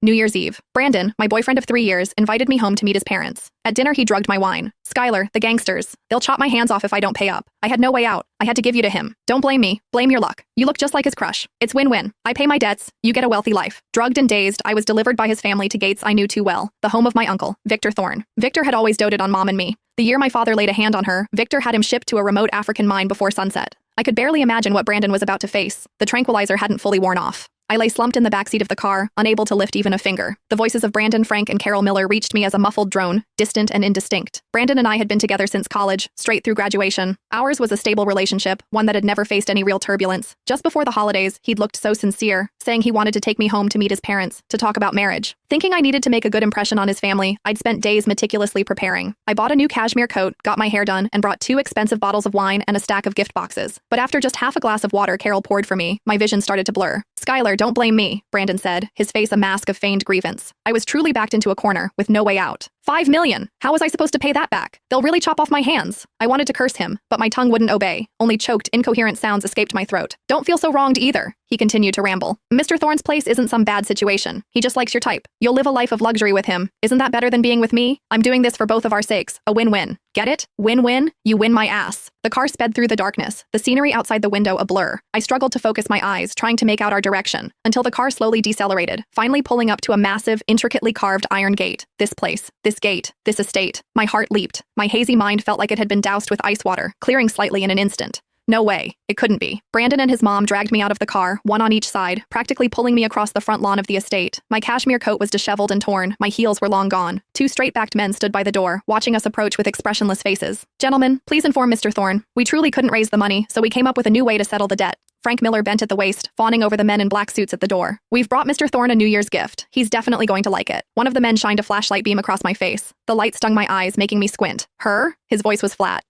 New Year's Eve. Brandon, my boyfriend of 3 years, invited me home to meet his parents. At dinner, he drugged my wine. Skylar, the gangsters. They'll chop my hands off if I don't pay up. I had no way out. I had to give you to him. Don't blame me. Blame your luck. You look just like his crush. It's win-win. I pay my debts. You get a wealthy life. Drugged and dazed, I was delivered by his family to gates I knew too well. The home of my uncle, Victor Thorne. Victor had always doted on Mom and me. The year my father laid a hand on her, Victor had him shipped to a remote African mine before sunset. I could barely imagine what Brandon was about to face. The tranquilizer hadn't fully worn off. I lay slumped in the backseat of the car, unable to lift even a finger. The voices of Brandon, Frank, and Carol Miller reached me as a muffled drone, distant and indistinct. Brandon and I had been together since college, straight through graduation. Ours was a stable relationship, one that had never faced any real turbulence. Just before the holidays, he'd looked so sincere, saying he wanted to take me home to meet his parents, to talk about marriage. Thinking I needed to make a good impression on his family, I'd spent days meticulously preparing. I bought a new cashmere coat, got my hair done, and brought 2 expensive bottles of wine and a stack of gift boxes. But after just half a glass of water Carol poured for me, my vision started to blur. "Skylar, don't blame me," Brandon said, his face a mask of feigned grievance. I was truly backed into a corner, with no way out. $5 million! How was I supposed to pay that back? They'll really chop off my hands. I wanted to curse him, but my tongue wouldn't obey. Only choked, incoherent sounds escaped my throat. "Don't feel so wronged either," he continued to ramble. "Mr. Thorne's place isn't some bad situation. He just likes your type. You'll live a life of luxury with him. Isn't that better than being with me? I'm doing this for both of our sakes. A win-win. Get it? Win-win? You win my ass." The car sped through the darkness, the scenery outside the window a blur. I struggled to focus my eyes, trying to make out our direction, until the car slowly decelerated, finally pulling up to a massive, intricately carved iron gate. This place, this gate, this estate. My heart leaped. My hazy mind felt like it had been doused with ice water, clearing slightly in an instant. No way. It couldn't be. Brandon and his mom dragged me out of the car, one on each side, practically pulling me across the front lawn of the estate. My cashmere coat was disheveled and torn. My heels were long gone. 2 straight-backed men stood by the door, watching us approach with expressionless faces. "Gentlemen, please inform Mr. Thorne. We truly couldn't raise the money, so we came up with a new way to settle the debt." Frank Miller bent at the waist, fawning over the men in black suits at the door. "We've brought Mr. Thorne a New Year's gift. He's definitely going to like it." One of the men shined a flashlight beam across my face. The light stung my eyes, making me squint. "Her?" His voice was flat.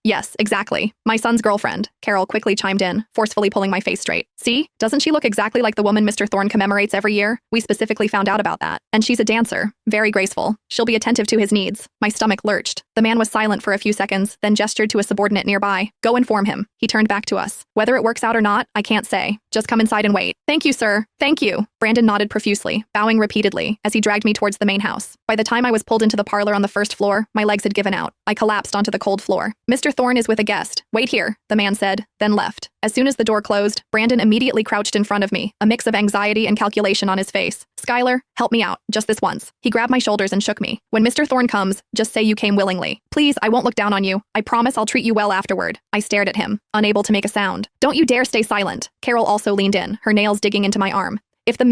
Yes, exactly. My son's girlfriend," Carol quickly chimed in, forcefully pulling my face straight. "See? Doesn't she look exactly like the woman Mr. Thorne commemorates every year? We specifically found out about that. And she's a dancer. Very graceful. She'll be attentive to his needs." My stomach lurched. The man was silent for a few seconds, then gestured to a subordinate nearby. "Go inform him." He turned back to us. "Whether it works out or not, I can't say. Just come inside and wait." "Thank you, sir. Thank you." Brandon nodded profusely, bowing repeatedly, as he dragged me towards the main house. By the time I was pulled into the parlor on the first floor, my legs had given out. I collapsed onto the cold floor. "Mr. Thorne is with a guest. Wait here," the man said, then left. As soon as the door closed, Brandon immediately crouched in front of me, a mix of anxiety and calculation on his face. "Skylar, help me out, just this once." He grabbed my shoulders and shook me. "When Mr. Thorne comes, just say you came willingly. Please, I won't look down on you. I promise I'll treat you well afterward." I stared at him, unable to make a sound. "Don't you dare stay silent." Carol also leaned in, her nails digging into my arm. "If the